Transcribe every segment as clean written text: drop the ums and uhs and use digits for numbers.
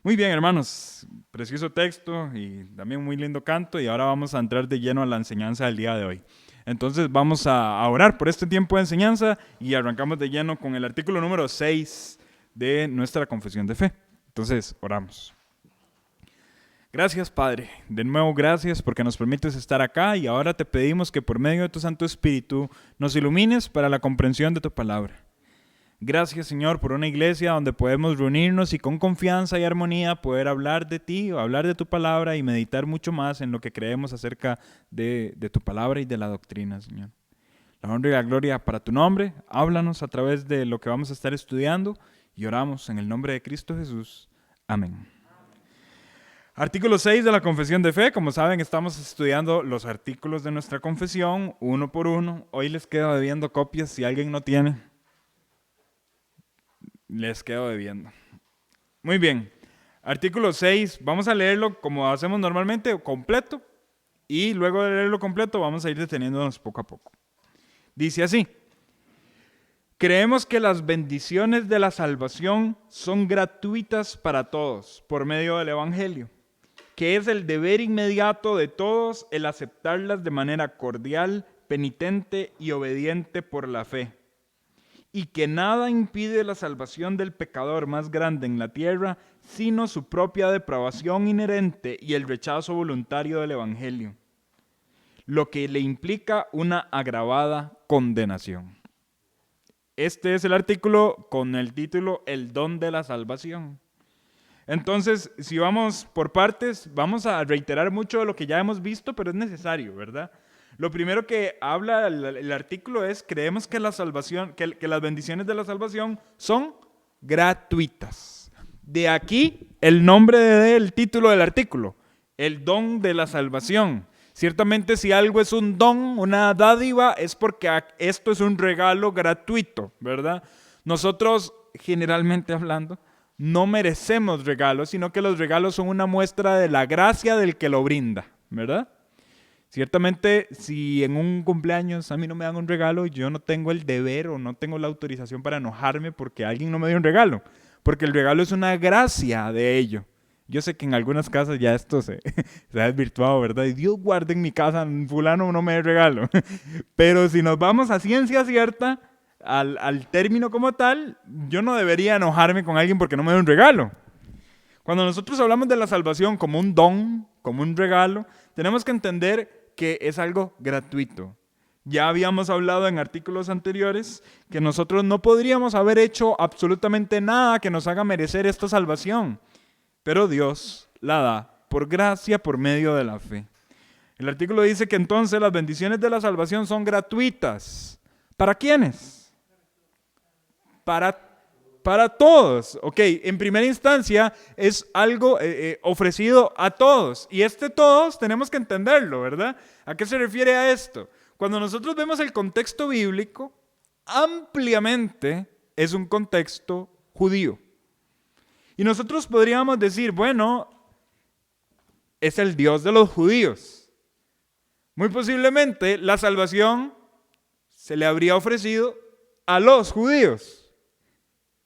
Muy bien, hermanos, precioso texto y también muy lindo canto y ahora vamos a entrar de lleno a la enseñanza del día de hoy. Entonces vamos a orar por este tiempo de enseñanza y arrancamos de lleno con el artículo número 6 de nuestra confesión de fe. Entonces, oramos. Gracias, Padre. De nuevo, gracias porque nos permites estar acá y ahora te pedimos que por medio de tu Santo Espíritu nos ilumines para la comprensión de tu palabra. Gracias, Señor, por una iglesia donde podemos reunirnos y con confianza y armonía poder hablar de ti, o hablar de tu palabra y meditar mucho más en lo que creemos acerca de tu palabra y de la doctrina, Señor. La honra y la gloria para tu nombre. Háblanos a través de lo que vamos a estar estudiando y oramos en el nombre de Cristo Jesús. Amén. Artículo 6 de la Confesión de Fe. Como saben, estamos estudiando los artículos de nuestra confesión uno por uno. Hoy les quedo debiendo copias si alguien no tiene. Les quedo debiendo. Muy bien. Artículo 6. Vamos a leerlo como hacemos normalmente, completo. Y luego de leerlo completo vamos a ir deteniéndonos poco a poco. Dice así. Creemos que las bendiciones de la salvación son gratuitas para todos por medio del Evangelio, que es el deber inmediato de todos el aceptarlas de manera cordial, penitente y obediente por la fe. Y que nada impide la salvación del pecador más grande en la tierra, sino su propia depravación inherente y el rechazo voluntario del Evangelio, lo que le implica una agravada condenación. Este es el artículo con el título El don de la salvación. Entonces, si vamos por partes, vamos a reiterar mucho de lo que ya hemos visto, pero es necesario, ¿verdad? Lo primero que habla el artículo es, creemos que la salvación, que las bendiciones de la salvación son gratuitas. De aquí el nombre del título del artículo, el don de la salvación. Ciertamente si algo es un don, una dádiva, es porque esto es un regalo gratuito, ¿verdad? Nosotros, generalmente hablando, no merecemos regalos, sino que los regalos son una muestra de la gracia del que lo brinda, ¿verdad? Ciertamente, si en un cumpleaños a mí no me dan un regalo, yo no tengo el deber o no tengo la autorización para enojarme porque alguien no me dio un regalo, porque el regalo es una gracia de ello. Yo sé que en algunas casas ya esto se ha desvirtuado, ¿verdad? Y Dios guarde en mi casa, fulano no me dé regalo. Pero si nos vamos a ciencia cierta, al término como tal, yo no debería enojarme con alguien porque no me dio un regalo. Cuando nosotros hablamos de la salvación como un don, como un regalo, tenemos que entender que es algo gratuito. Ya habíamos hablado en artículos anteriores que nosotros no podríamos haber hecho absolutamente nada que nos haga merecer esta salvación, pero Dios la da por gracia por medio de la fe. El artículo dice que entonces las bendiciones de la salvación son gratuitas. ¿Para quiénes? Para todos. Ok, en primera instancia es algo ofrecido a todos. Y todos tenemos que entenderlo, ¿verdad? ¿A qué se refiere a esto? Cuando nosotros vemos el contexto bíblico, ampliamente es un contexto judío. Y nosotros podríamos decir, bueno, es el Dios de los judíos. Muy posiblemente la salvación se le habría ofrecido a los judíos.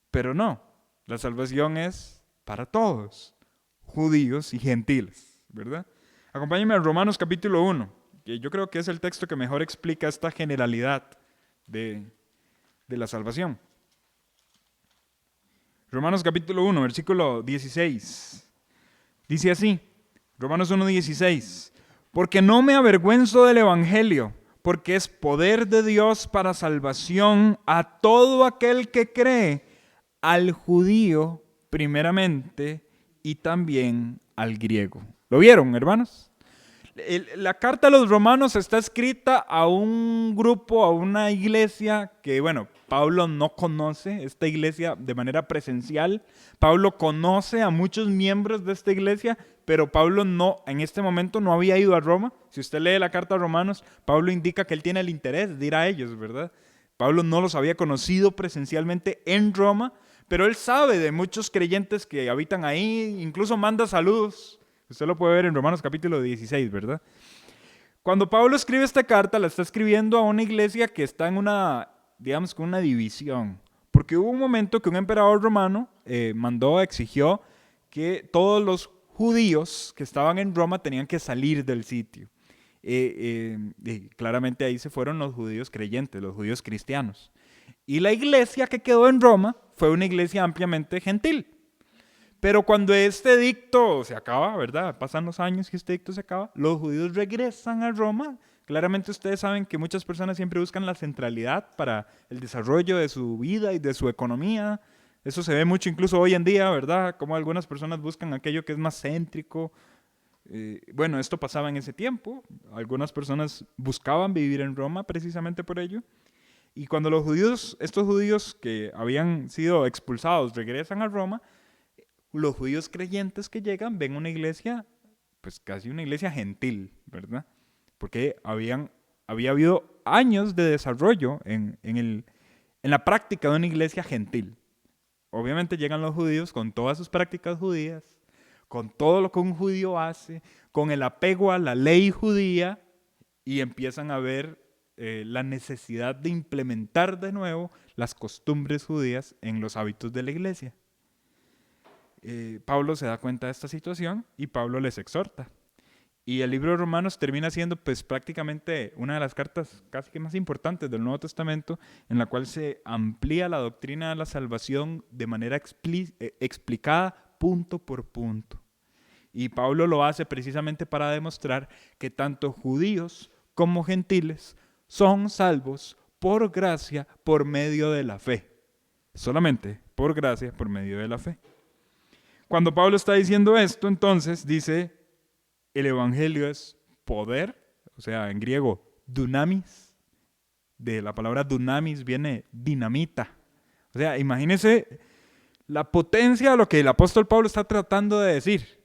Pero no, la salvación es para todos, judíos y gentiles, ¿verdad? Acompáñenme a Romanos capítulo 1, que yo creo que es el texto que mejor explica esta generalidad de la salvación. Romanos capítulo 1, versículo 16. Dice así, Romanos 1, 16. Porque no me avergüenzo del evangelio, porque es poder de Dios para salvación a todo aquel que cree, al judío primeramente y también al griego. ¿Lo vieron, hermanos? La carta a los romanos está escrita a un grupo, a una iglesia que, bueno, Pablo no conoce esta iglesia de manera presencial. Pablo conoce a muchos miembros de esta iglesia, pero Pablo no, en este momento no había ido a Roma. Si usted lee la carta a Romanos, Pablo indica que él tiene el interés de ir a ellos, ¿verdad? Pablo no los había conocido presencialmente en Roma, pero él sabe de muchos creyentes que habitan ahí, incluso manda saludos. Usted lo puede ver en Romanos capítulo 16, ¿verdad? Cuando Pablo escribe esta carta, la está escribiendo a una iglesia que está en una, digamos, con una división. Porque hubo un momento que un emperador romano exigió que todos los judíos que estaban en Roma tenían que salir del sitio. Claramente ahí se fueron los judíos creyentes, los judíos cristianos. Y la iglesia que quedó en Roma fue una iglesia ampliamente gentil. Pero cuando este edicto se acaba, ¿verdad? Pasan los años y este edicto se acaba, los judíos regresan a Roma. Claramente ustedes saben que muchas personas siempre buscan la centralidad para el desarrollo de su vida y de su economía. Eso se ve mucho incluso hoy en día, ¿verdad? Como algunas personas buscan aquello que es más céntrico. Bueno, esto pasaba en ese tiempo. Algunas personas buscaban vivir en Roma precisamente por ello. Y cuando los judíos, estos judíos que habían sido expulsados, regresan a Roma, los judíos creyentes que llegan ven una iglesia, pues casi una iglesia gentil, ¿verdad? Porque había habido años de desarrollo en la práctica de una iglesia gentil. Obviamente llegan los judíos con todas sus prácticas judías, con todo lo que un judío hace, con el apego a la ley judía, y empiezan a ver la necesidad de implementar de nuevo las costumbres judías en los hábitos de la iglesia. Pablo se da cuenta de esta situación y Pablo les exhorta. Y el libro de Romanos termina siendo pues prácticamente una de las cartas casi que más importantes del Nuevo Testamento, en la cual se amplía la doctrina de la salvación de manera explicada punto por punto. Y Pablo lo hace precisamente para demostrar que tanto judíos como gentiles son salvos por gracia por medio de la fe. Solamente por gracia por medio de la fe. Cuando Pablo está diciendo esto, entonces dice, el evangelio es poder, o sea, en griego, dunamis. De la palabra dunamis viene dinamita. O sea, imagínense la potencia de lo que el apóstol Pablo está tratando de decir,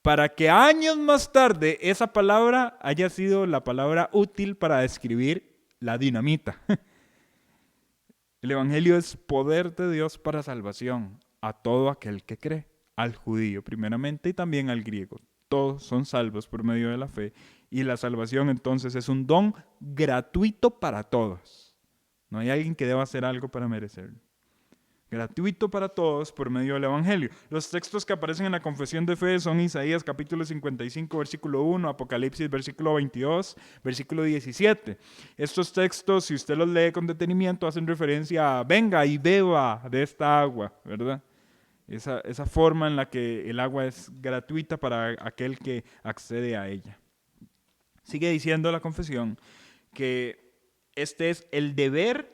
para que años más tarde esa palabra haya sido la palabra útil para describir la dinamita. El evangelio es poder de Dios para salvación a todo aquel que cree, al judío primeramente y también al griego. Todos son salvos por medio de la fe y la salvación entonces es un don gratuito para todos. No hay alguien que deba hacer algo para merecerlo. Gratuito para todos por medio del evangelio. Los textos que aparecen en la confesión de fe son Isaías capítulo 55 versículo 1, Apocalipsis versículo 22, versículo 17. Estos textos, si usted los lee con detenimiento, hacen referencia a venga y beba de esta agua, ¿verdad? Esa forma en la que el agua es gratuita para aquel que accede a ella. Sigue diciendo la confesión que este es el deber,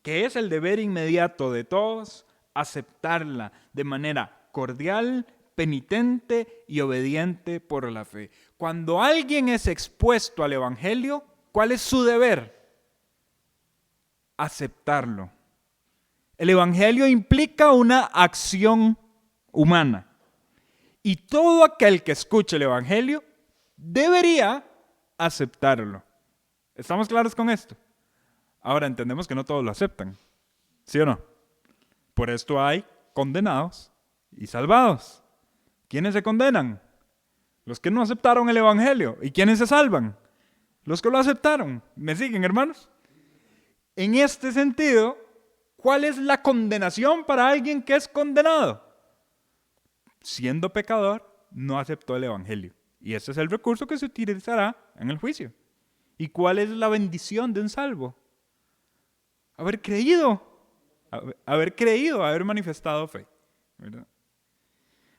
que es el deber inmediato de todos, aceptarla de manera cordial, penitente y obediente por la fe. Cuando alguien es expuesto al evangelio, ¿cuál es su deber? Aceptarlo. El evangelio implica una acción humana. Y todo aquel que escuche el evangelio debería aceptarlo. ¿Estamos claros con esto? Ahora entendemos que no todos lo aceptan. ¿Sí o no? Por esto hay condenados y salvados. ¿Quiénes se condenan? Los que no aceptaron el evangelio. ¿Y quiénes se salvan? Los que lo aceptaron. ¿Me siguen, hermanos? En este sentido, ¿cuál es la condenación para alguien que es condenado? Siendo pecador, no aceptó el evangelio. Y ese es el recurso que se utilizará en el juicio. ¿Y cuál es la bendición de un salvo? Haber creído, haber manifestado fe, ¿verdad?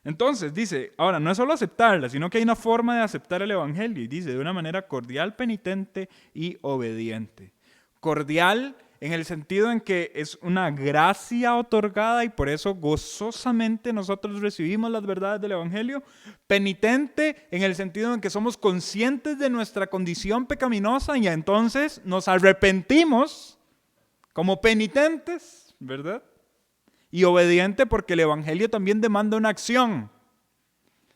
Entonces dice, ahora no es solo aceptarla, sino que hay una forma de aceptar el evangelio. Y dice, de una manera cordial, penitente y obediente. Cordial en el sentido en que es una gracia otorgada y por eso gozosamente nosotros recibimos las verdades del evangelio. Penitente en el sentido en que somos conscientes de nuestra condición pecaminosa y entonces nos arrepentimos como penitentes, ¿verdad? Y obediente porque el evangelio también demanda una acción.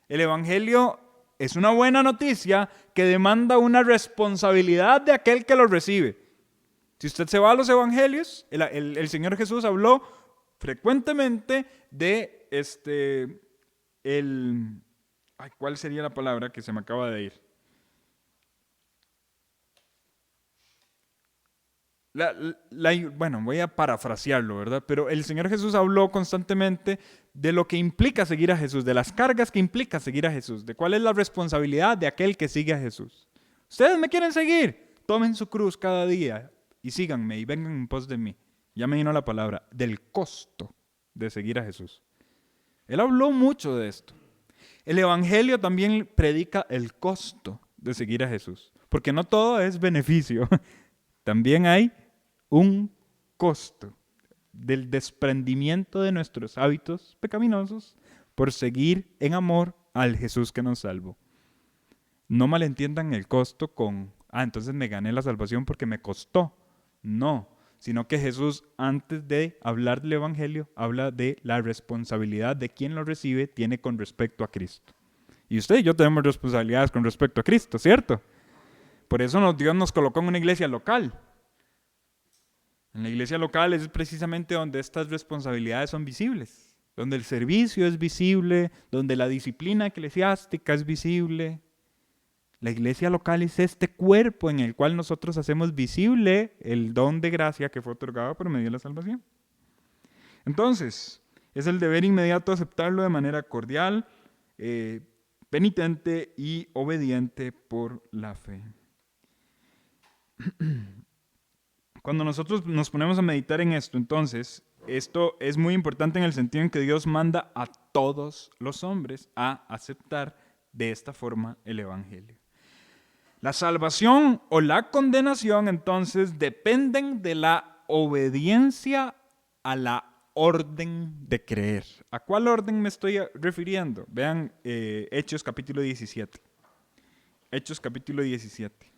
El evangelio es una buena noticia que demanda una responsabilidad de aquel que lo recibe. Si usted se va a los evangelios, el Señor Jesús habló frecuentemente de ¿cuál sería la palabra que se me acaba de ir? Bueno, voy a parafrasearlo, ¿verdad? Pero el Señor Jesús habló constantemente de lo que implica seguir a Jesús, de las cargas que implica seguir a Jesús, de cuál es la responsabilidad de aquel que sigue a Jesús. Ustedes me quieren seguir, tomen su cruz cada día y síganme y vengan en pos de mí. Ya me vino la palabra, del costo de seguir a Jesús. Él habló mucho de esto. El Evangelio también predica el costo de seguir a Jesús, porque no todo es beneficio, también hay un costo del desprendimiento de nuestros hábitos pecaminosos por seguir en amor al Jesús que nos salvó. No malentiendan el costo con, entonces me gané la salvación porque me costó. No, sino que Jesús, antes de hablar del Evangelio, habla de la responsabilidad de quien lo recibe tiene con respecto a Cristo. Y usted y yo tenemos responsabilidades con respecto a Cristo, ¿cierto? Por eso Dios nos colocó en una iglesia local. En la iglesia local es precisamente donde estas responsabilidades son visibles, donde el servicio es visible, donde la disciplina eclesiástica es visible. La iglesia local es este cuerpo en el cual nosotros hacemos visible el don de gracia que fue otorgado por medio de la salvación. Entonces, es el deber inmediato aceptarlo de manera cordial, penitente y obediente por la fe. Cuando nosotros nos ponemos a meditar en esto, entonces, esto es muy importante en el sentido en que Dios manda a todos los hombres a aceptar de esta forma el Evangelio. La salvación o la condenación, entonces, dependen de la obediencia a la orden de creer. ¿A cuál orden me estoy refiriendo? Vean Hechos capítulo 17. Hechos capítulo 17.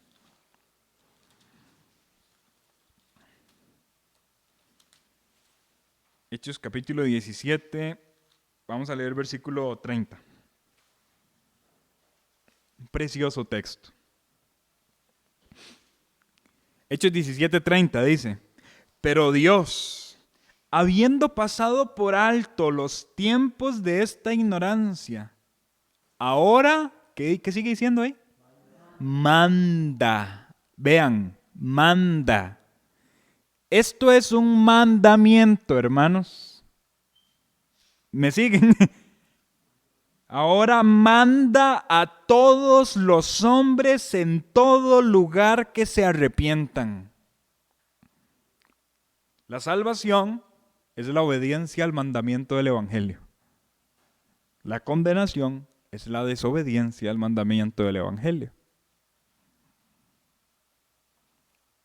Hechos capítulo 17, vamos a leer versículo 30. Un precioso texto. Hechos 17:30 dice, pero Dios, habiendo pasado por alto los tiempos de esta ignorancia, ahora, ¿qué sigue diciendo ahí? Manda. Vean, manda. Esto es un mandamiento, hermanos. ¿Me siguen? Ahora manda a todos los hombres en todo lugar que se arrepientan. La salvación es la obediencia al mandamiento del Evangelio. La condenación es la desobediencia al mandamiento del Evangelio.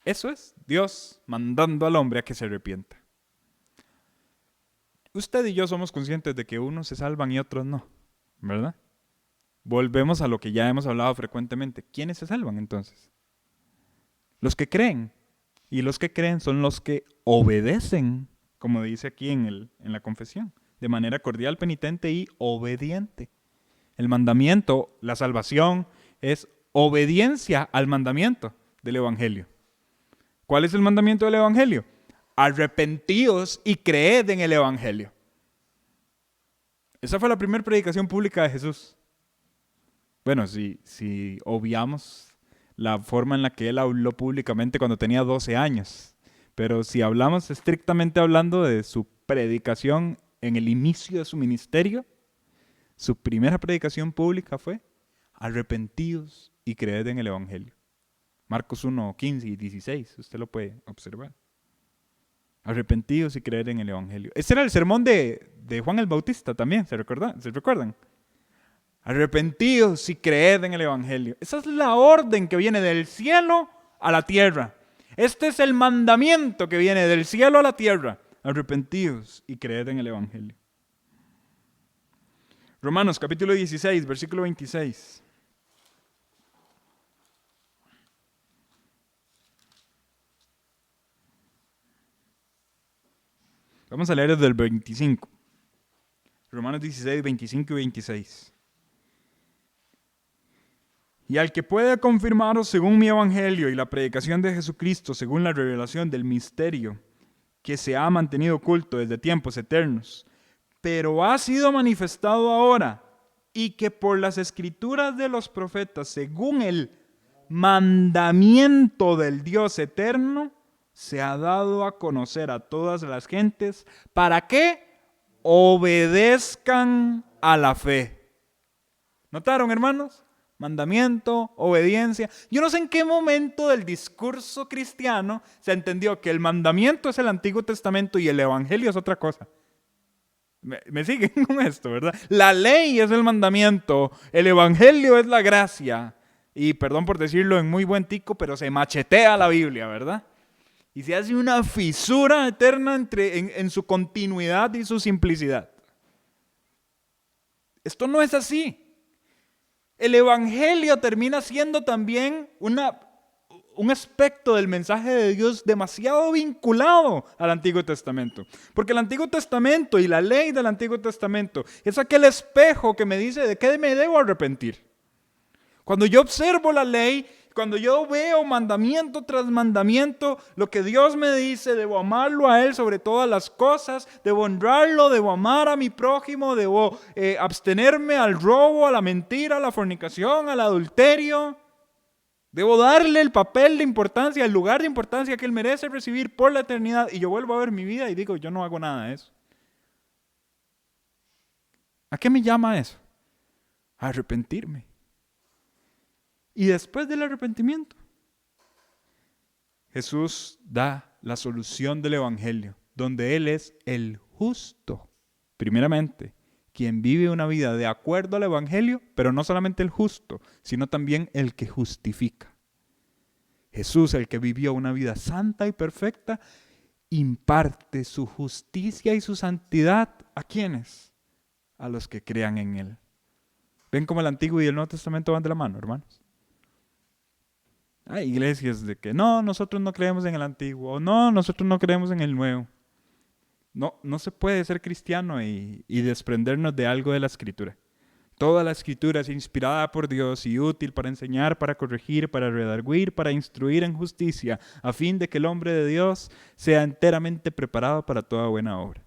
Eso es Dios mandando al hombre a que se arrepienta. Usted y yo somos conscientes de que unos se salvan y otros no, ¿verdad? Volvemos a lo que ya hemos hablado frecuentemente. ¿Quiénes se salvan entonces? Los que creen. Y los que creen son los que obedecen, como dice aquí en la confesión, de manera cordial, penitente y obediente. El mandamiento, la salvación, es obediencia al mandamiento del Evangelio. ¿Cuál es el mandamiento del Evangelio? Arrepentíos y creed en el Evangelio. Esa fue la primera predicación pública de Jesús. Bueno, si obviamos la forma en la que él habló públicamente cuando tenía 12 años. Pero si hablamos estrictamente hablando de su predicación en el inicio de su ministerio, su primera predicación pública fue arrepentíos y creed en el Evangelio. Marcos 1, 15 y 16, usted lo puede observar. Arrepentidos y creer en el Evangelio. Ese era el sermón de Juan el Bautista también, ¿se recuerdan? Arrepentidos y creed en el Evangelio. Esa es la orden que viene del cielo a la tierra. Este es el mandamiento que viene del cielo a la tierra. Arrepentidos y creed en el Evangelio. Romanos capítulo 16, versículo 26. Vamos a leer desde el 25. Romanos 16, 25 y 26. Y al que puede confirmaros según mi evangelio y la predicación de Jesucristo, según la revelación del misterio que se ha mantenido oculto desde tiempos eternos, pero ha sido manifestado ahora, y que por las escrituras de los profetas, según el mandamiento del Dios eterno, se ha dado a conocer a todas las gentes para que obedezcan a la fe. ¿Notaron, hermanos? Mandamiento, obediencia. Yo no sé en qué momento del discurso cristiano se entendió que el mandamiento es el Antiguo Testamento y el Evangelio es otra cosa. ¿Me siguen con esto, verdad? La ley es el mandamiento, el Evangelio es la gracia. Y perdón por decirlo en muy buen tico, pero se machetea la Biblia, ¿verdad? Y se hace una fisura eterna en su continuidad y su simplicidad. Esto no es así. El Evangelio termina siendo también un aspecto del mensaje de Dios demasiado vinculado al Antiguo Testamento. Porque el Antiguo Testamento y la ley del Antiguo Testamento es aquel espejo que me dice de qué me debo arrepentir. Cuando yo observo la ley, cuando yo veo mandamiento tras mandamiento, lo que Dios me dice, debo amarlo a Él sobre todas las cosas, debo honrarlo, debo amar a mi prójimo, debo abstenerme al robo, a la mentira, a la fornicación, al adulterio. Debo darle el papel de importancia, el lugar de importancia que Él merece recibir por la eternidad. Y yo vuelvo a ver mi vida y digo, yo no hago nada de eso. ¿A qué me llama eso? A arrepentirme. Y después del arrepentimiento, Jesús da la solución del Evangelio, donde Él es el justo, primeramente, quien vive una vida de acuerdo al Evangelio, pero no solamente el justo, sino también el que justifica. Jesús, el que vivió una vida santa y perfecta, imparte su justicia y su santidad ¿a quiénes? A los que crean en Él. ¿Ven cómo el Antiguo y el Nuevo Testamento van de la mano, hermanos? Hay iglesias de que no, nosotros no creemos en el Antiguo, o no, nosotros no creemos en el Nuevo. No se puede ser cristiano y desprendernos de algo de la Escritura. Toda la Escritura es inspirada por Dios y útil para enseñar, para corregir, para redarguir, para instruir en justicia, a fin de que el hombre de Dios sea enteramente preparado para toda buena obra.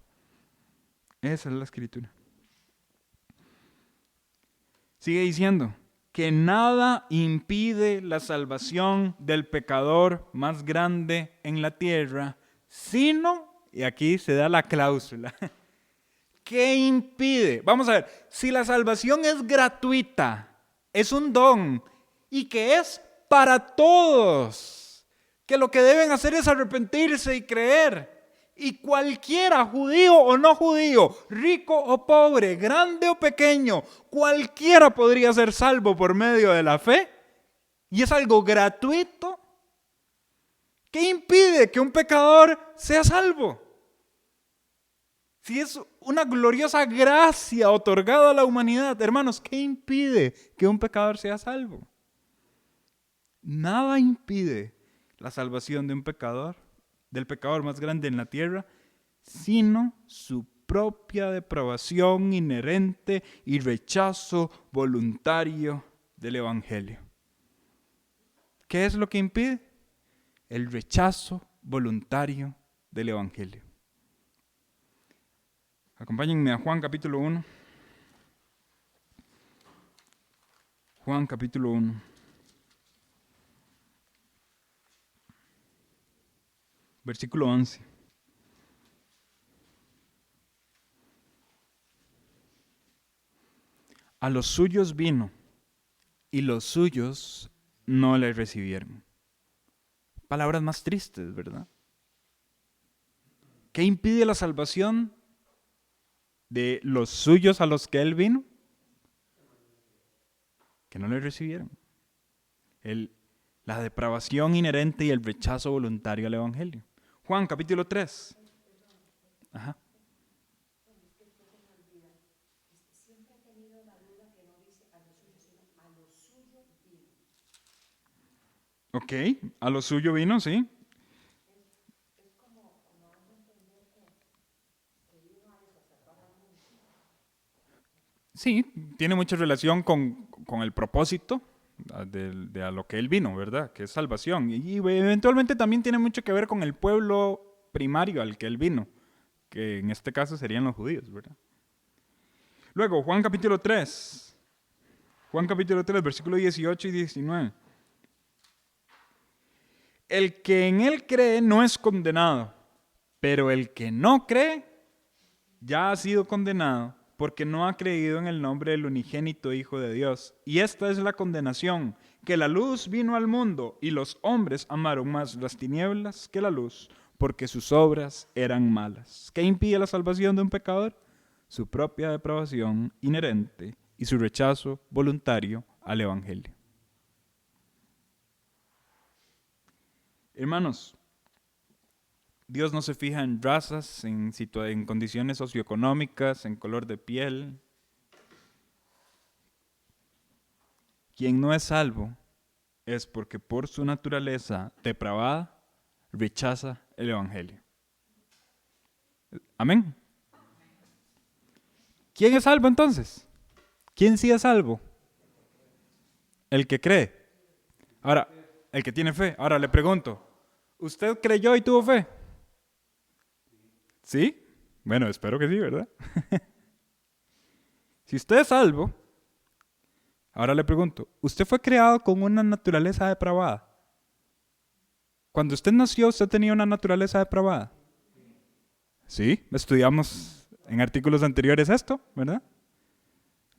Esa es la Escritura. Sigue diciendo que nada impide la salvación del pecador más grande en la tierra, sino, y aquí se da la cláusula, ¿qué impide? Vamos a ver, si la salvación es gratuita, es un don y que es para todos, que lo que deben hacer es arrepentirse y creer. Y cualquiera, judío o no judío, rico o pobre, grande o pequeño, cualquiera podría ser salvo por medio de la fe. Y es algo gratuito. ¿Qué impide que un pecador sea salvo? Si es una gloriosa gracia otorgada a la humanidad, hermanos, ¿qué impide que un pecador sea salvo? Nada impide la salvación de un pecador, del pecador más grande en la tierra, sino su propia depravación inherente y rechazo voluntario del Evangelio. ¿Qué es lo que impide? El rechazo voluntario del Evangelio. Acompáñenme a Juan capítulo 1. Juan capítulo 1. Versículo 11. A los suyos vino, y los suyos no le recibieron. Palabras más tristes, ¿verdad? ¿Qué impide la salvación de los suyos a los que Él vino? Que no le recibieron. La depravación inherente y el rechazo voluntario al Evangelio. Juan capítulo 3. Ajá. Ok, a lo suyo vino, sí. Sí, tiene mucha relación con el propósito de a lo que Él vino, ¿verdad? Que es salvación. Y eventualmente también tiene mucho que ver con el pueblo primario al que Él vino, que en este caso serían los judíos, ¿verdad? Luego, Juan capítulo 3. Juan capítulo 3, versículos 18 y 19. El que en él cree no es condenado, pero el que no cree ya ha sido condenado porque no ha creído en el nombre del unigénito Hijo de Dios. Y esta es la condenación, que la luz vino al mundo y los hombres amaron más las tinieblas que la luz, porque sus obras eran malas. ¿Qué impide la salvación de un pecador? Su propia depravación inherente y su rechazo voluntario al Evangelio. Hermanos, Dios no se fija en razas, en condiciones socioeconómicas, en color de piel. Quien no es salvo es porque por su naturaleza depravada rechaza el Evangelio. Amén. ¿Quién es salvo entonces? ¿Quién sí es salvo? El que cree. Ahora, el que tiene fe. Ahora le pregunto, ¿usted creyó y tuvo fe? ¿Sí? Bueno, espero que sí, ¿verdad? Si usted es salvo, ahora le pregunto, ¿usted fue creado con una naturaleza depravada? Cuando usted nació, ¿usted tenía una naturaleza depravada? Sí, estudiamos en artículos anteriores esto, ¿verdad?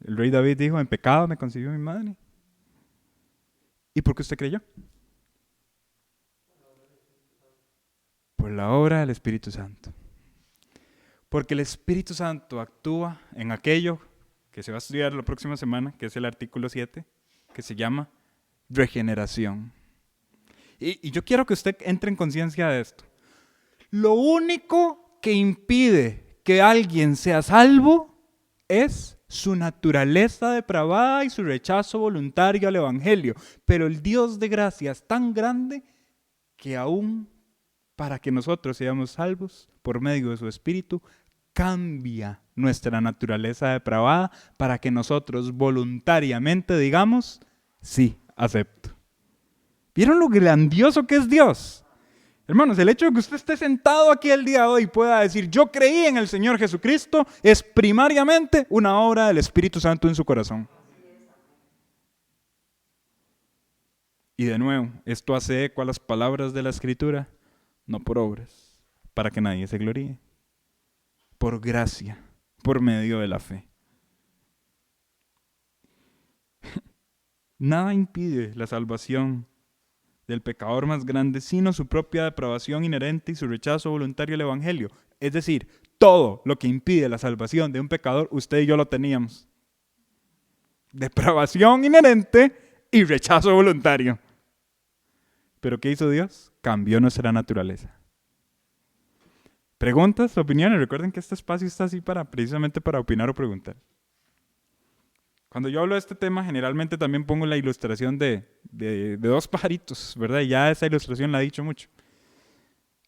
El rey David dijo, en pecado me concibió mi madre. ¿Y por qué usted creyó? Por la obra del Espíritu Santo. Porque el Espíritu Santo actúa en aquello que se va a estudiar la próxima semana, que es el artículo 7, que se llama regeneración. Y yo quiero que usted entre en conciencia de esto. Lo único que impide que alguien sea salvo es su naturaleza depravada y su rechazo voluntario al Evangelio. Pero el Dios de gracia es tan grande que aún para que nosotros seamos salvos por medio de su Espíritu, cambia nuestra naturaleza depravada para que nosotros voluntariamente digamos, sí, acepto. ¿Vieron lo grandioso que es Dios? Hermanos, el hecho de que usted esté sentado aquí el día de hoy y pueda decir, yo creí en el Señor Jesucristo, es primariamente una obra del Espíritu Santo en su corazón. Y de nuevo, esto hace eco a las palabras de la Escritura, no por obras, para que nadie se gloríe. Por gracia, por medio de la fe. Nada impide la salvación del pecador más grande, sino su propia depravación inherente y su rechazo voluntario al Evangelio. Es decir, todo lo que impide la salvación de un pecador, usted y yo lo teníamos. Depravación inherente y rechazo voluntario. ¿Pero qué hizo Dios? Cambió nuestra naturaleza. Preguntas, opiniones. Recuerden que este espacio está así precisamente para opinar o preguntar. Cuando yo hablo de este tema, generalmente también pongo la ilustración de dos pajaritos, ¿verdad? Y ya esa ilustración la he dicho mucho.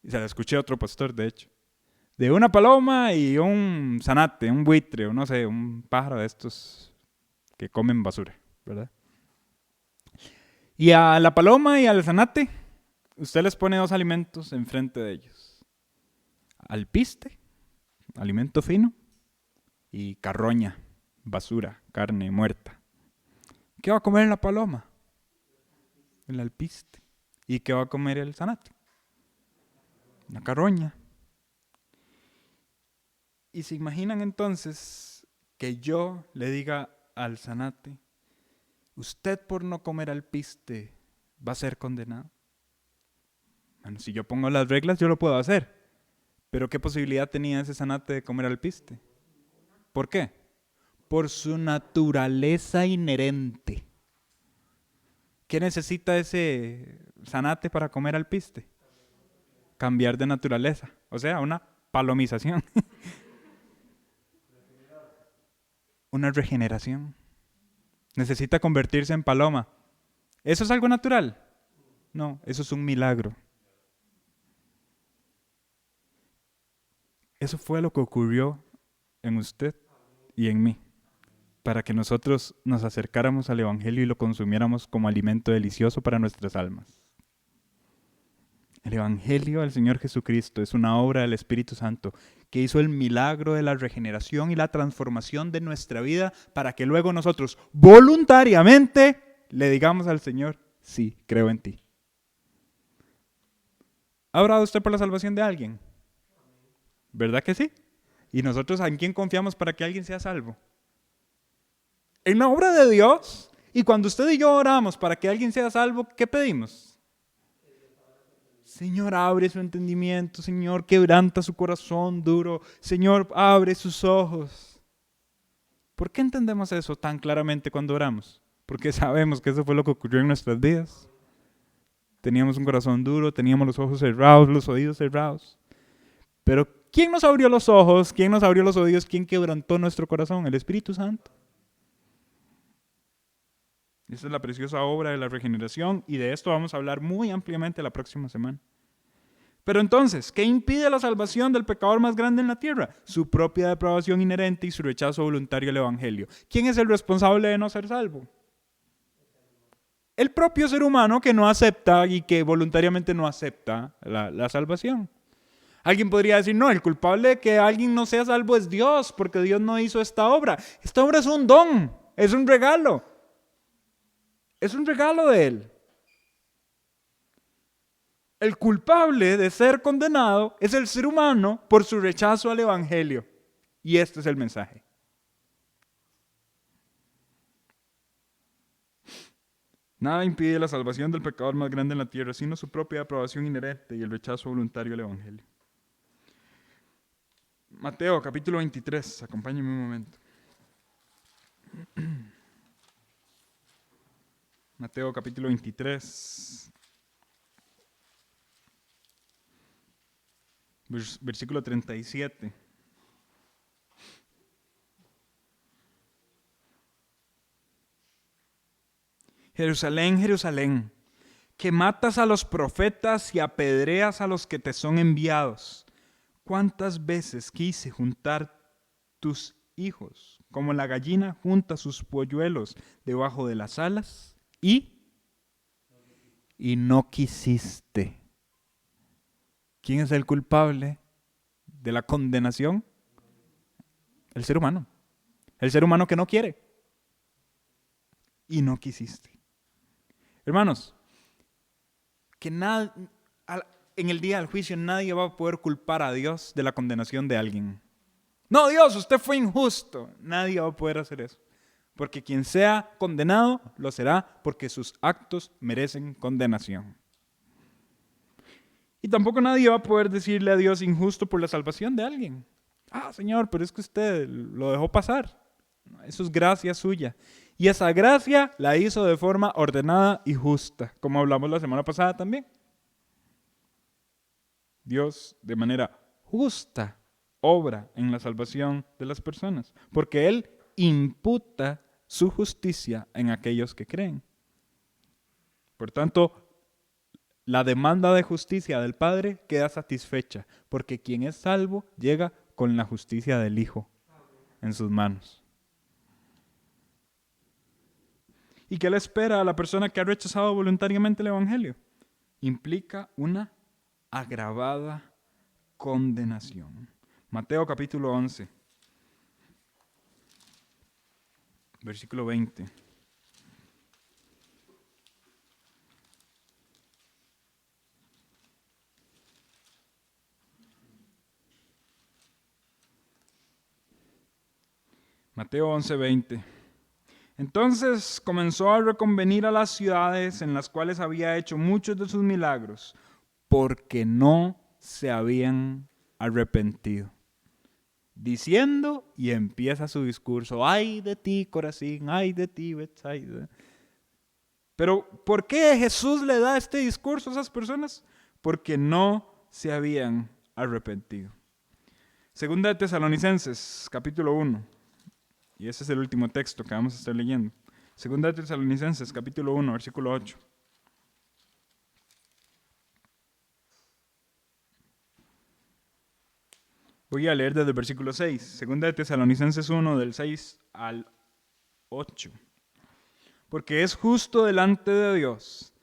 Y se la escuché a otro pastor, de hecho. De una paloma y un zanate, un buitre, o no sé, un pájaro de estos que comen basura, ¿verdad? Y a la paloma y al zanate, usted les pone dos alimentos enfrente de ellos. Alpiste, alimento fino, y carroña, basura, carne muerta. ¿Qué va a comer la paloma? El alpiste. ¿Y qué va a comer el zanate? La carroña. Y se imaginan entonces que yo le diga al zanate, usted por no comer alpiste va a ser condenado. Bueno, si yo pongo las reglas yo lo puedo hacer. Pero ¿qué posibilidad tenía ese zanate de comer alpiste? ¿Por qué? Por su naturaleza inherente. ¿Qué necesita ese zanate para comer alpiste? Cambiar de naturaleza. O sea, una palomización. Una regeneración. Necesita convertirse en paloma. ¿Eso es algo natural? No, eso es un milagro. Eso fue lo que ocurrió en usted y en mí, para que nosotros nos acercáramos al Evangelio y lo consumiéramos como alimento delicioso para nuestras almas. El Evangelio del Señor Jesucristo es una obra del Espíritu Santo que hizo el milagro de la regeneración y la transformación de nuestra vida para que luego nosotros voluntariamente le digamos al Señor, sí, creo en ti. ¿Ha orado usted por la salvación de alguien? ¿Verdad que sí? ¿Y nosotros en quién confiamos para que alguien sea salvo? En la obra de Dios. Y cuando usted y yo oramos para que alguien sea salvo, ¿qué pedimos? Señor, abre su entendimiento. Señor, quebranta su corazón duro. Señor, abre sus ojos. ¿Por qué entendemos eso tan claramente cuando oramos? Porque sabemos que eso fue lo que ocurrió en nuestras vidas. Teníamos un corazón duro, teníamos los ojos cerrados, los oídos cerrados. Pero ¿quién nos abrió los ojos? ¿Quién nos abrió los oídos? ¿Quién quebrantó nuestro corazón? El Espíritu Santo. Esta es la preciosa obra de la regeneración y de esto vamos a hablar muy ampliamente la próxima semana. Pero entonces, ¿qué impide la salvación del pecador más grande en la tierra? Su propia depravación inherente y su rechazo voluntario al Evangelio. ¿Quién es el responsable de no ser salvo? El propio ser humano que no acepta y que voluntariamente no acepta la salvación. Alguien podría decir, no, el culpable de que alguien no sea salvo es Dios, porque Dios no hizo esta obra. Esta obra es un don, es un regalo. Es un regalo de Él. El culpable de ser condenado es el ser humano por su rechazo al Evangelio. Y este es el mensaje. Nada impide la salvación del pecador más grande en la tierra, sino su propia aprobación inherente y el rechazo voluntario al Evangelio. Mateo capítulo 23, acompáñenme un momento. Mateo capítulo 23, versículo 37. Jerusalén, Jerusalén, que matas a los profetas y apedreas a los que te son enviados. ¿Cuántas veces quise juntar tus hijos como la gallina junta sus polluelos debajo de las alas? Y no quisiste. ¿Quién es el culpable de la condenación? El ser humano. El ser humano que no quiere. Y no quisiste. Hermanos, que en el día del juicio nadie va a poder culpar a Dios de la condenación de alguien. No, Dios, usted fue injusto. Nadie va a poder hacer eso. Porque quien sea condenado, lo será porque sus actos merecen condenación. Y tampoco nadie va a poder decirle a Dios injusto por la salvación de alguien. Ah, Señor, pero es que usted lo dejó pasar. Eso es gracia suya. Y esa gracia la hizo de forma ordenada y justa, como hablamos la semana pasada también. Dios, de manera justa, obra en la salvación de las personas, porque Él imputa su justicia en aquellos que creen. Por tanto, la demanda de justicia del Padre queda satisfecha, porque quien es salvo llega con la justicia del Hijo en sus manos. ¿Y qué le espera a la persona que ha rechazado voluntariamente el Evangelio? Implica una agravada condenación. Mateo capítulo 11, versículo 20. Mateo 11, 20. Entonces comenzó a reconvenir a las ciudades en las cuales había hecho muchos de sus milagros, porque no se habían arrepentido. Diciendo, y empieza su discurso, ay de ti, Corazín, ay de ti, Betsaida. Pero ¿por qué Jesús le da este discurso a esas personas? Porque no se habían arrepentido. Segunda de Tesalonicenses, capítulo 1. Y ese es el último texto que vamos a estar leyendo. Segunda de Tesalonicenses, capítulo 1, versículo 8. Voy a leer desde el versículo 6. Segunda de Tesalonicenses 1, del 6 al 8. Porque es justo delante de Dios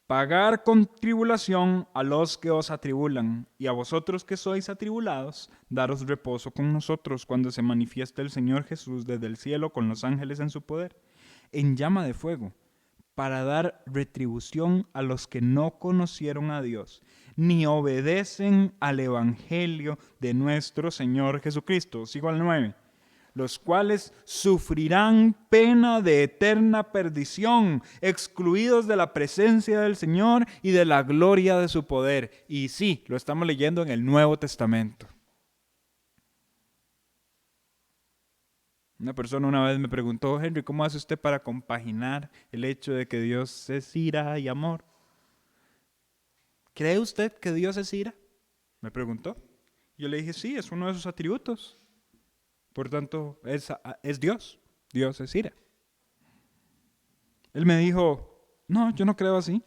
pagar con tribulación a los que os atribulan, y a vosotros que sois atribulados, daros reposo con nosotros cuando se manifieste el Señor Jesús desde el cielo con los ángeles en su poder, en llama de fuego, para dar retribución a los que no conocieron a Dios, ni obedecen al Evangelio de nuestro Señor Jesucristo. Sigo al 9. Los cuales sufrirán pena de eterna perdición, excluidos de la presencia del Señor y de la gloria de su poder. Y sí, lo estamos leyendo en el Nuevo Testamento. Una persona una vez me preguntó: Henry, ¿cómo hace usted para compaginar el hecho de que Dios es ira y amor? ¿Cree usted que Dios es ira?, me preguntó. Yo le dije: sí, es uno de sus atributos. Por tanto, es Dios. Dios es ira. Él me dijo: no, yo no creo así.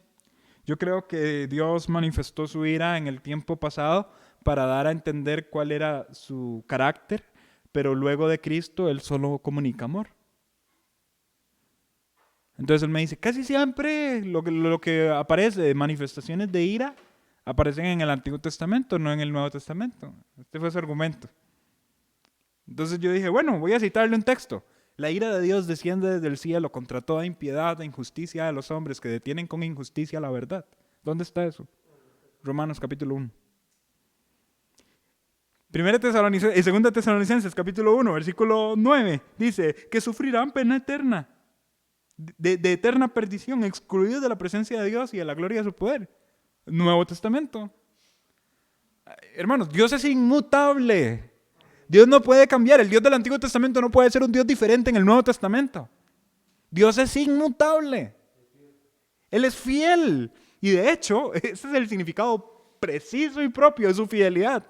Yo creo que Dios manifestó su ira en el tiempo pasado para dar a entender cuál era su carácter, pero luego de Cristo Él solo comunica amor. Entonces él me dice: casi siempre lo que aparece de manifestaciones de ira aparecen en el Antiguo Testamento, no en el Nuevo Testamento. Este fue su argumento. Entonces yo dije: bueno, voy a citarle un texto. La ira de Dios desciende desde el cielo contra toda impiedad e injusticia de los hombres que detienen con injusticia la verdad. ¿Dónde está eso? Romanos capítulo 1. Segunda Tesalonicenses capítulo 1, versículo 9, dice que sufrirán pena eterna, de eterna perdición, excluidos de la presencia de Dios y de la gloria de su poder. Nuevo Testamento. Hermanos, Dios es inmutable. Dios no puede cambiar. El Dios del Antiguo Testamento no puede ser un Dios diferente en el Nuevo Testamento. Dios es inmutable. Él es fiel. Y de hecho, ese es el significado preciso y propio de su fidelidad.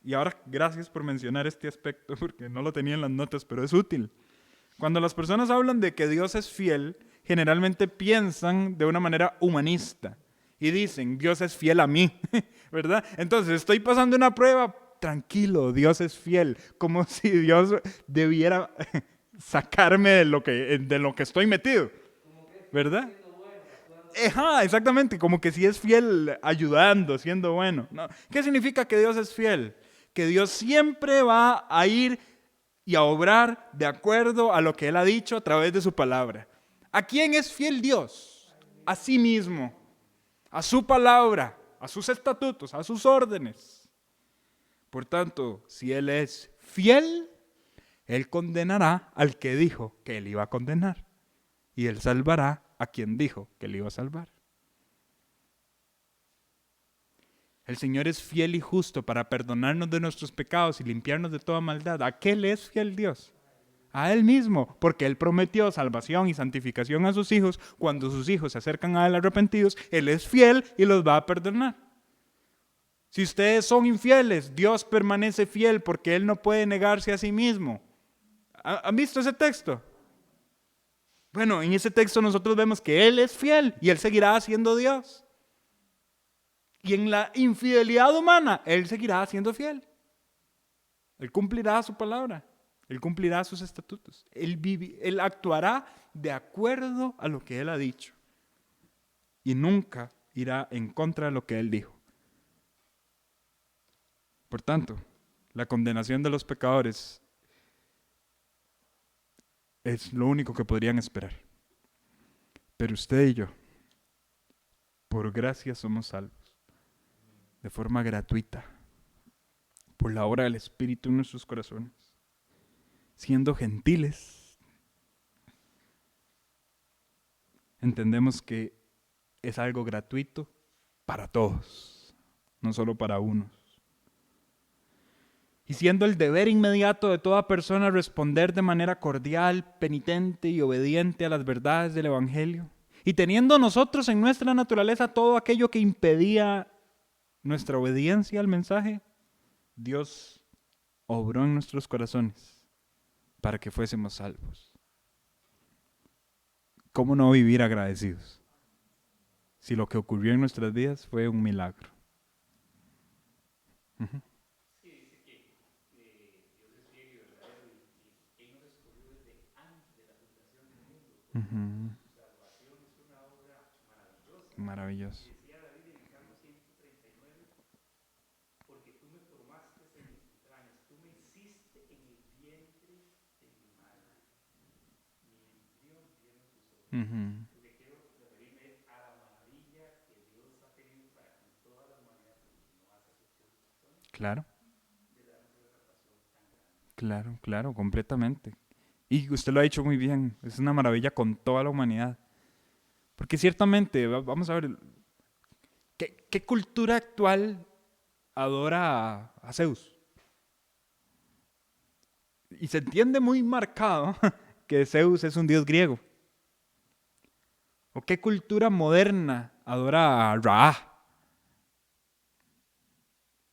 Y ahora, gracias por mencionar este aspecto, porque no lo tenía en las notas, pero es útil. Cuando las personas hablan de que Dios es fiel, generalmente piensan de una manera humanista. Y dicen: Dios es fiel a mí, ¿verdad? Entonces, estoy pasando una prueba, tranquilo, Dios es fiel. Como si Dios debiera sacarme de lo que estoy metido, ¿verdad? Ajá, exactamente, como que si es fiel ayudando, siendo bueno. No. ¿Qué significa que Dios es fiel? Que Dios siempre va a ir y a obrar de acuerdo a lo que Él ha dicho a través de su palabra. ¿A quién es fiel Dios? A sí mismo, a su palabra, a sus estatutos, a sus órdenes. Por tanto, si Él es fiel, Él condenará al que dijo que Él iba a condenar. Y Él salvará a quien dijo que le iba a salvar. El Señor es fiel y justo para perdonarnos de nuestros pecados y limpiarnos de toda maldad. ¿A qué le es fiel Dios? A Él mismo, porque Él prometió salvación y santificación a sus hijos. Cuando sus hijos se acercan a Él arrepentidos, Él es fiel y los va a perdonar. Si ustedes son infieles, Dios permanece fiel porque Él no puede negarse a sí mismo. ¿Han visto ese texto? Bueno, en ese texto nosotros vemos que Él es fiel y Él seguirá siendo Dios. Y en la infidelidad humana, Él seguirá siendo fiel. Él cumplirá su palabra. Él cumplirá sus estatutos. Él actuará de acuerdo a lo que Él ha dicho. Y nunca irá en contra de lo que Él dijo. Por tanto, la condenación de los pecadores es lo único que podrían esperar. Pero usted y yo, por gracia somos salvos. De forma gratuita, por la obra del Espíritu en nuestros corazones, siendo gentiles. Entendemos que es algo gratuito para todos, no solo para unos. Y siendo el deber inmediato de toda persona responder de manera cordial, penitente y obediente a las verdades del Evangelio, y teniendo nosotros en nuestra naturaleza todo aquello que impedía nuestra obediencia al mensaje, Dios obró en nuestros corazones para que fuésemos salvos. ¿Cómo no vivir agradecidos si lo que ocurrió en nuestras vidas fue un milagro? Uh-huh. Sí, dice que Dios es fiel y verdadero y Él nos escogió desde antes de la fundación del mundo. Uh-huh. Su salvación es una obra maravillosa. Maravilloso. Y decía David en el Salmo 139, porque tú me formaste en mis entrañas, tú me hiciste en el vientre de mi madre. Mi embrión vieron tus ojos. Uh-huh. Lo que quiero referirme es a la maravilla Claro, claro, claro, completamente. Y usted lo ha dicho muy bien, es una maravilla con toda la humanidad. Porque ciertamente, vamos a ver, ¿qué cultura actual adora a Zeus? Y se entiende muy marcado que Zeus es un dios griego. ¿O qué cultura moderna adora a Ra?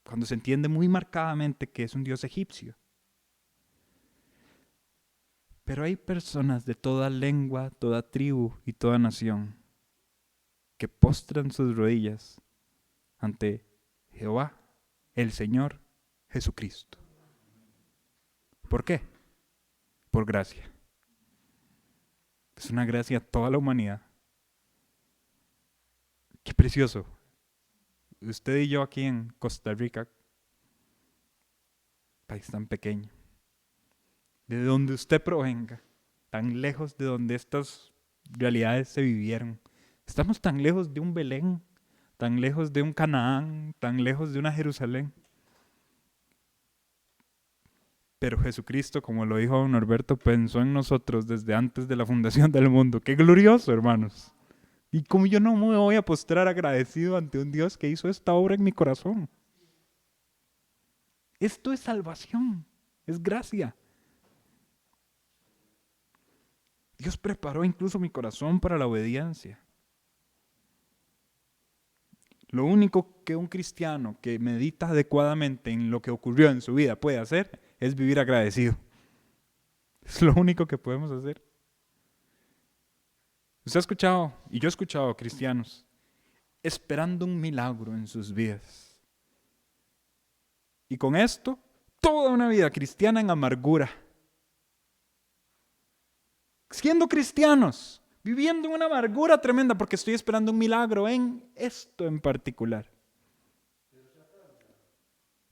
Cuando se entiende muy marcadamente que es un dios egipcio. Pero hay personas de toda lengua, toda tribu y toda nación que postran sus rodillas ante Jehová, el Señor Jesucristo. ¿Por qué? Por gracia. Es una gracia a toda la humanidad. Qué precioso. Usted y yo aquí en Costa Rica, país tan pequeño, de donde usted provenga, tan lejos de donde estas realidades se vivieron. Estamos tan lejos de un Belén, tan lejos de un Canaán, tan lejos de una Jerusalén. Pero Jesucristo, como lo dijo don Norberto, pensó en nosotros desde antes de la fundación del mundo. ¡Qué glorioso, hermanos! Y como yo no me voy a postrar agradecido ante un Dios que hizo esta obra en mi corazón. Esto es salvación, es gracia. Dios preparó incluso mi corazón para la obediencia. Lo único que un cristiano que medita adecuadamente en lo que ocurrió en su vida puede hacer es vivir agradecido. Es lo único que podemos hacer. Usted ha escuchado, y yo he escuchado cristianos, esperando un milagro en sus vidas. Y con esto, toda una vida cristiana en amargura. Siendo cristianos, viviendo en una amargura tremenda porque estoy esperando un milagro en esto en particular.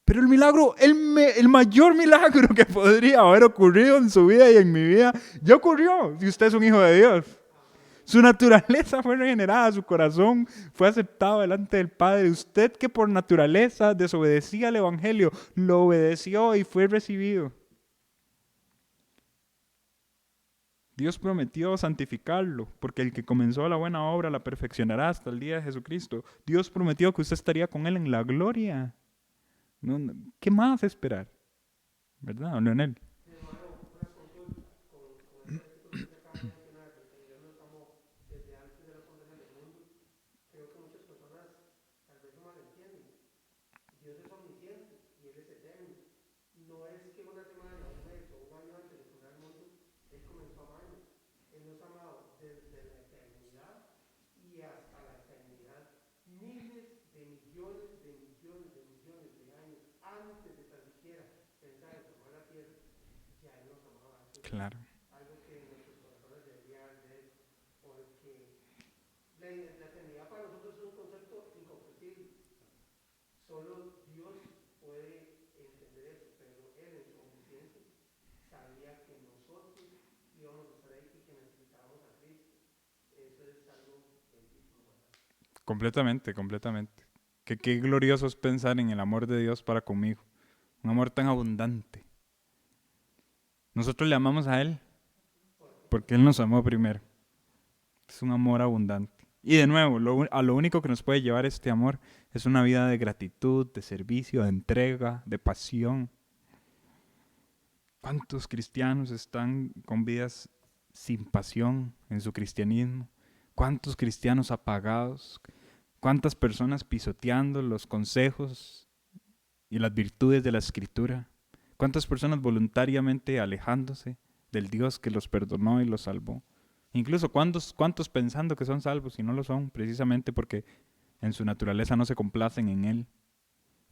Pero el milagro, el mayor milagro que podría haber ocurrido en su vida y en mi vida, ya ocurrió si usted es un hijo de Dios. Su naturaleza fue regenerada, su corazón fue aceptado delante del Padre. Usted que por naturaleza desobedecía al Evangelio, lo obedeció y fue recibido. Dios prometió santificarlo, porque el que comenzó la buena obra la perfeccionará hasta el día de Jesucristo. Dios prometió que usted estaría con Él en la gloria. ¿Qué más esperar? ¿Verdad, Leonel? Hermano, una consulta con ese artículo que usted acaba de mencionar, de que Dios nos amó desde antes de la fundación del mundo. Creo que muchas personas tal vez no malentienden. Dios es omnisciente y Él es eterno. No es que una semana, un mes o un año antes de fundar el mundo, Él comenzó a amarnos. Él nos ha amado desde la eternidad y hasta la eternidad. Miles de millones de millones de millones de años antes de tan siquiera pensar en formar la tierra, ya Él nos amaba. Eso es Claro. algo que nuestros corazones deberían arder, porque la eternidad para nosotros es un concepto incomprensible. Solo Dios puede entender eso, pero Él en su omnisciencia sabía que nosotros íbamos a estar ahí y que necesitábamos a Cristo. Eso es algo bellísimo, ¿verdad? Completamente, completamente. Qué glorioso es pensar en el amor de Dios para conmigo. Un amor tan abundante. Nosotros le amamos a Él porque Él nos amó primero. Es un amor abundante. Y de nuevo, lo único que nos puede llevar este amor es una vida de gratitud, de servicio, de entrega, de pasión. ¿Cuántos cristianos están con vidas sin pasión en su cristianismo? ¿Cuántos cristianos apagados? ¿Cuántas personas pisoteando los consejos y las virtudes de la Escritura? ¿Cuántas personas voluntariamente alejándose del Dios que los perdonó y los salvó? Incluso cuántos pensando que son salvos y no lo son, precisamente porque en su naturaleza no se complacen en Él.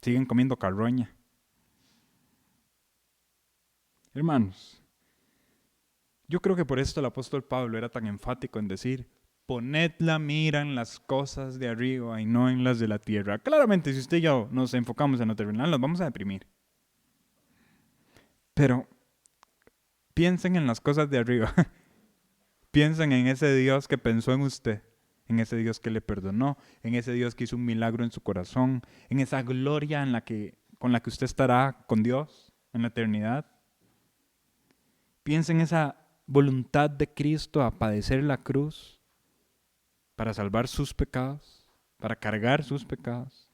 Siguen comiendo carroña. Hermanos, yo creo que por esto el apóstol Pablo era tan enfático en decir: poned la mira en las cosas de arriba y no en las de la tierra. Claramente, si usted y yo nos enfocamos en lo terrenal, nos vamos a deprimir. Pero piensen en las cosas de arriba. Piensen en ese Dios que pensó en usted, en ese Dios que le perdonó, en ese Dios que hizo un milagro en su corazón, en esa gloria en la que con la que usted estará con Dios en la eternidad. Piensa en esa voluntad de Cristo a padecer la cruz para salvar sus pecados, para cargar sus pecados.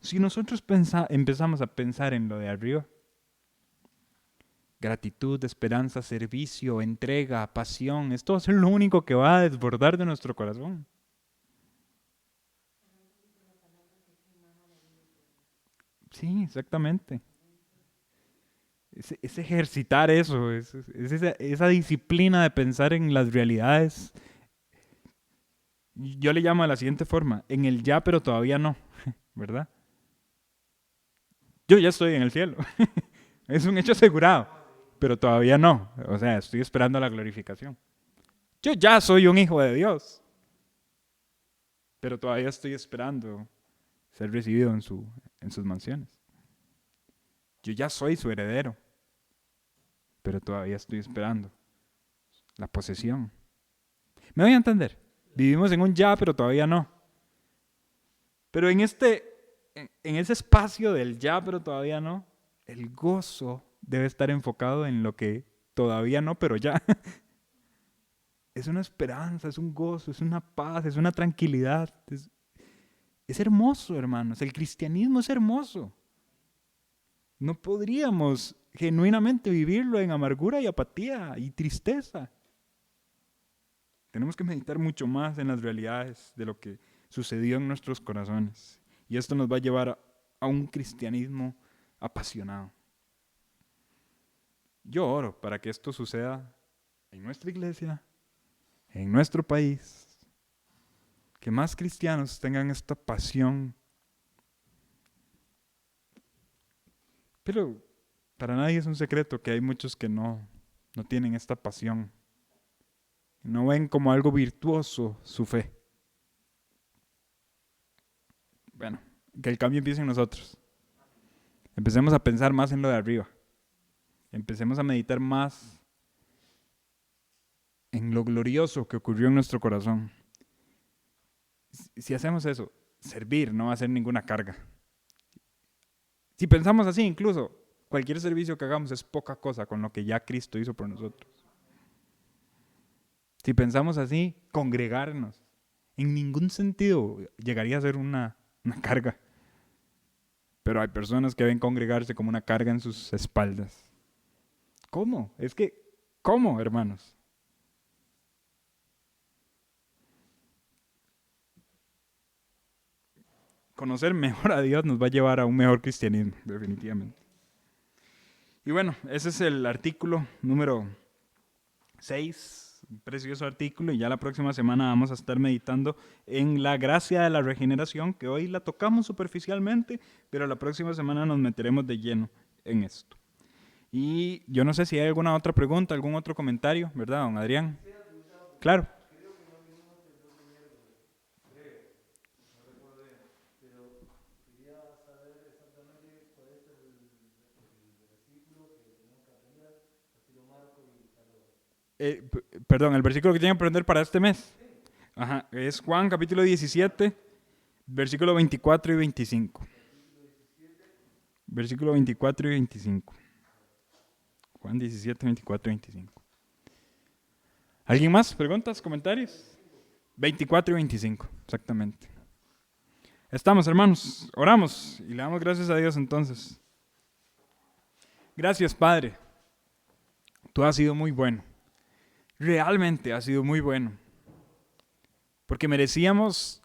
Si nosotros empezamos a pensar en lo de arriba, gratitud, esperanza, servicio, entrega, pasión, esto va a ser lo único que va a desbordar de nuestro corazón. Sí, exactamente. Es ejercitar eso, es esa disciplina de pensar en las realidades. Yo le llamo de la siguiente forma, en el ya pero todavía no, ¿verdad? Yo ya estoy en el cielo, es un hecho asegurado, pero todavía no, o sea, estoy esperando la glorificación. Yo ya soy un hijo de Dios, pero todavía estoy esperando ser recibido en sus mansiones. Yo ya soy su heredero, pero todavía estoy esperando la posesión. ¿Me voy a entender? Vivimos en un ya, pero todavía no. Pero en ese espacio del ya, pero todavía no, el gozo debe estar enfocado en lo que todavía no, pero ya. Es una esperanza, es un gozo, es una paz, es una tranquilidad. Es hermoso, hermanos. El cristianismo es hermoso. No podríamos genuinamente vivirlo en amargura y apatía y tristeza. Tenemos que meditar mucho más en las realidades de lo que sucedió en nuestros corazones. Y esto nos va a llevar a un cristianismo apasionado. Yo oro para que esto suceda en nuestra iglesia, en nuestro país. Que más cristianos tengan esta pasión. Pero para nadie es un secreto que hay muchos que no tienen esta pasión. No ven como algo virtuoso su fe. Bueno, que el cambio empiece en nosotros. Empecemos a pensar más en lo de arriba. Empecemos a meditar más en lo glorioso que ocurrió en nuestro corazón. Si hacemos eso, servir no va a ser ninguna carga. Si pensamos así, incluso cualquier servicio que hagamos es poca cosa con lo que ya Cristo hizo por nosotros. Si pensamos así, congregarnos en ningún sentido llegaría a ser una carga. Pero hay personas que ven congregarse como una carga en sus espaldas. ¿Cómo? ¿Cómo, hermanos? Conocer mejor a Dios nos va a llevar a un mejor cristianismo, definitivamente. Y bueno, ese es el artículo número 6, un precioso artículo, y ya la próxima semana vamos a estar meditando en la gracia de la regeneración, que hoy la tocamos superficialmente, pero la próxima semana nos meteremos de lleno en esto. Y yo no sé si hay alguna otra pregunta, algún otro comentario, ¿verdad, don Adrián? Claro. Perdón, el versículo que tienen que aprender para este mes. Ajá, es Juan capítulo 17, versículo 24 y 25. Versículo 24 y 25. Juan 17, 24 y 25. ¿Alguien más? ¿Preguntas? ¿Comentarios? 24 y 25, exactamente. Estamos, hermanos. Oramos y le damos gracias a Dios entonces. Gracias, Padre. Tú has sido muy bueno. Realmente has sido muy bueno. Porque merecíamos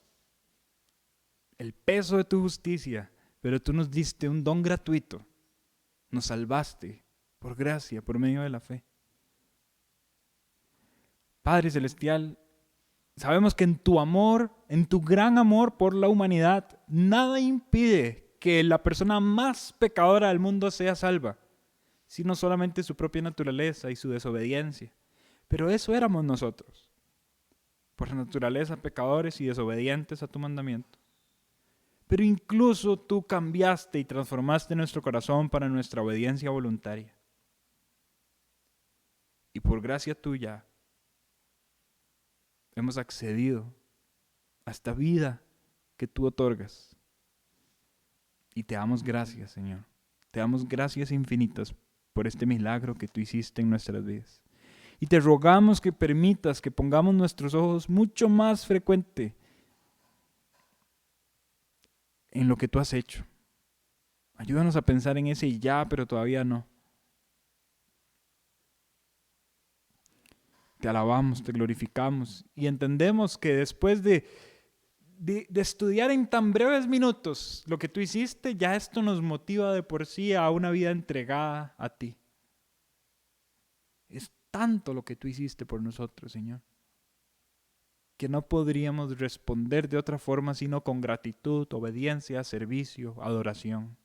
el peso de tu justicia, pero tú nos diste un don gratuito. Nos salvaste por gracia, por medio de la fe. Padre Celestial, sabemos que en tu amor, en tu gran amor por la humanidad, nada impide que la persona más pecadora del mundo sea salva, sino solamente su propia naturaleza y su desobediencia. Pero eso éramos nosotros, por naturaleza pecadores y desobedientes a tu mandamiento. Pero incluso tú cambiaste y transformaste nuestro corazón para nuestra obediencia voluntaria. Y por gracia tuya hemos accedido a esta vida que tú otorgas. Y te damos gracias, Señor. Te damos gracias infinitas por este milagro que tú hiciste en nuestras vidas. Y te rogamos que permitas que pongamos nuestros ojos mucho más frecuente en lo que tú has hecho. Ayúdanos a pensar en ese ya, pero todavía no. Te alabamos, te glorificamos y entendemos que después de estudiar en tan breves minutos lo que tú hiciste, ya esto nos motiva de por sí a una vida entregada a ti. Es tanto lo que tú hiciste por nosotros, Señor, que no podríamos responder de otra forma sino con gratitud, obediencia, servicio, adoración.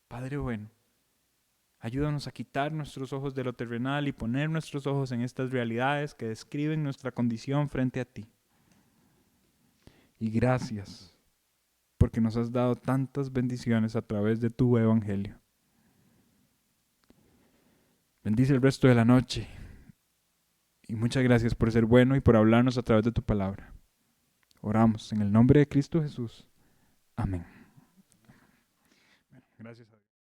Padre bueno, ayúdanos a quitar nuestros ojos de lo terrenal y poner nuestros ojos en estas realidades que describen nuestra condición frente a ti. Y gracias, porque nos has dado tantas bendiciones a través de tu evangelio. Bendice el resto de la noche. Y muchas gracias por ser bueno y por hablarnos a través de tu palabra. Oramos en el nombre de Cristo Jesús. Amén. Gracias a Dios.